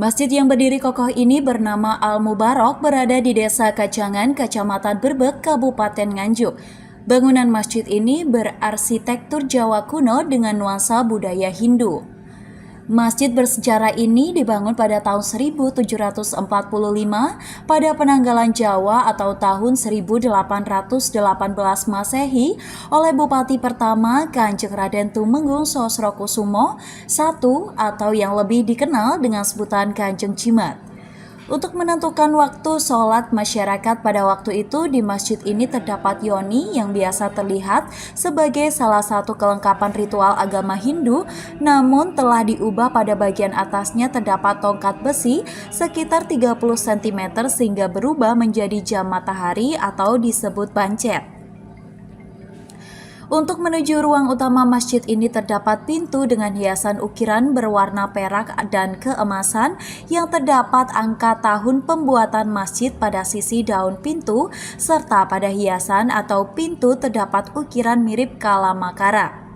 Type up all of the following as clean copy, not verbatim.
Masjid yang berdiri kokoh ini bernama Al-Mubarak berada di Desa Kacangan, Kecamatan Berbek, Kabupaten Nganjuk. Bangunan masjid ini berarsitektur Jawa kuno dengan nuansa budaya Hindu. Masjid bersejarah ini dibangun pada tahun 1745 pada penanggalan Jawa atau tahun 1818 Masehi oleh Bupati pertama Kanjeng Raden Tumenggung Sosrokusumo I atau yang lebih dikenal dengan sebutan Kanjeng Jimat. Untuk menentukan waktu sholat masyarakat pada waktu itu di masjid ini terdapat yoni yang biasa terlihat sebagai salah satu kelengkapan ritual agama Hindu, namun telah diubah pada bagian atasnya terdapat tongkat besi sekitar 30 cm sehingga berubah menjadi jam matahari atau disebut bancet. Untuk menuju ruang utama masjid ini terdapat pintu dengan hiasan ukiran berwarna perak dan keemasan yang terdapat angka tahun pembuatan masjid pada sisi daun pintu, serta pada hiasan atau pintu terdapat ukiran mirip Kalamakara.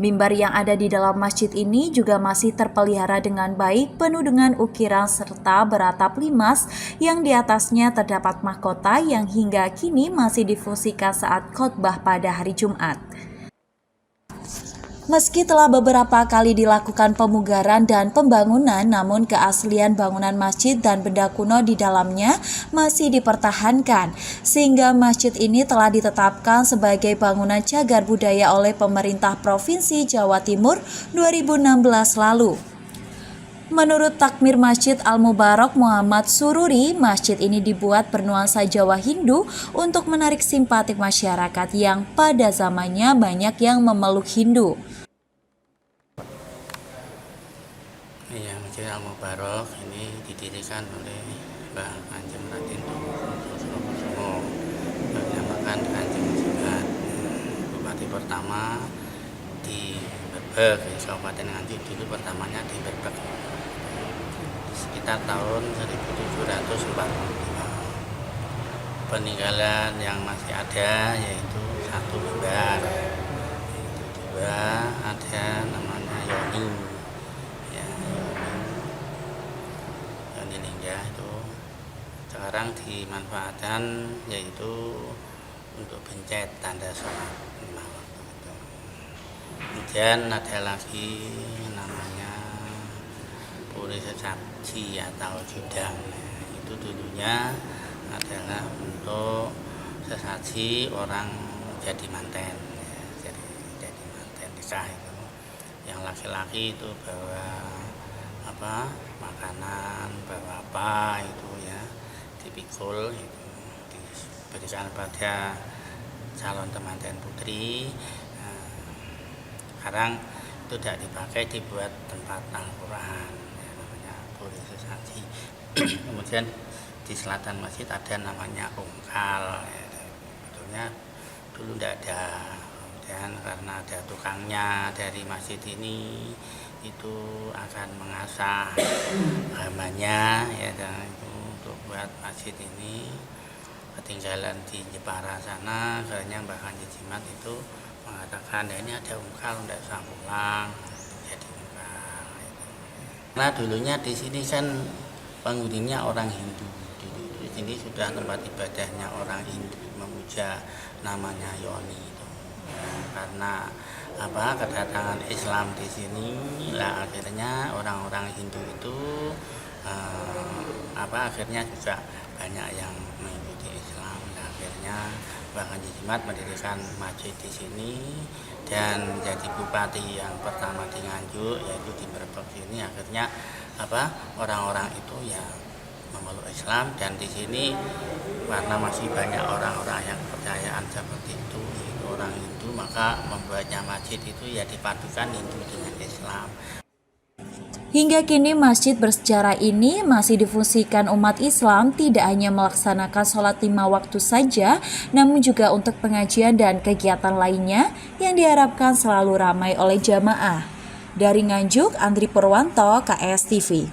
Mimbar yang ada di dalam masjid ini juga masih terpelihara dengan baik, penuh dengan ukiran serta beratap limas yang di atasnya terdapat mahkota yang hingga kini masih difungsikan saat khotbah pada hari Jumat. Meski telah beberapa kali dilakukan pemugaran dan pembangunan, namun keaslian bangunan masjid dan benda kuno di dalamnya masih dipertahankan, sehingga masjid ini telah ditetapkan sebagai bangunan cagar budaya oleh pemerintah Provinsi Jawa Timur 2016 lalu. Menurut takmir Masjid Al-Mubarak Muhammad Sururi, masjid ini dibuat bernuansa Jawa Hindu untuk menarik simpatik masyarakat yang pada zamannya banyak yang memeluk Hindu. Ya, Masjid Al-Mubarak ini didirikan oleh Mbah Kanjeng Raden Tumenggung, dinamakan Kanjeng Jimat, Bupati pertama di Berbek, Kabupaten Nganjuk. Dulu pertamanya di Berbek, sekitar tahun 1745. Peninggalan yang masih ada yaitu satu mimbar, dua ada namanya yoni, ya, yoni lingga itu sekarang dimanfaatkan yaitu untuk bencet tanda sholat lima waktu itu. Kemudian ada lagi namanya puri sesaji atau judang. Itu dulunya adalah untuk sesaji orang jadi manten, ya, jadi manten nikah itu. Yang laki-laki itu bawa makanan, bawa apa itu ya, dipikul itu diberikan pada calon temanten putri. Sekarang itu tidak dipakai, dibuat tempat Al-Quran, ya, namanya puri sesaji. Kemudian di selatan masjid ada namanya ungkal, ya, sebetulnya dulu tidak ada. Kemudian karena ada tukangnya dari masjid ini, itu akan mengasah agamanya, ya, dan itu untuk buat masjid ini ketinggalan di Jepara sana. Akhirnya Mbah Kanjeng Jimat itu mengatakan, ya ini ada ungkal, tidak usah pulang, jadi ungkal. Nah dulunya di sini kan penghuninya orang Hindu. Di sini sudah tempat ibadahnya orang Hindu, memuja namanya yoni itu. Karena kedatangan Islam di sini lah, akhirnya orang-orang Hindu itu akhirnya juga banyak yang mengikuti Islam. Nah, akhirnya Mbah Kanjeng Jimat mendirikan masjid di sini dan menjadi bupati yang pertama di Nganjuk, yaitu di Berbek ini. Akhirnya orang-orang itu ya memeluk Islam, dan di sini karena masih banyak orang-orang yang kepercayaan seperti itu, yaitu orang Hindu, maka membuatnya masjid itu ya dipadukan Hindu dengan Islam. Hingga kini masjid bersejarah ini masih difungsikan umat Islam tidak hanya melaksanakan sholat 5 waktu saja, namun juga untuk pengajian dan kegiatan lainnya yang diharapkan selalu ramai oleh jamaah. Dari Nganjuk, Andri Purwanto, KS TV.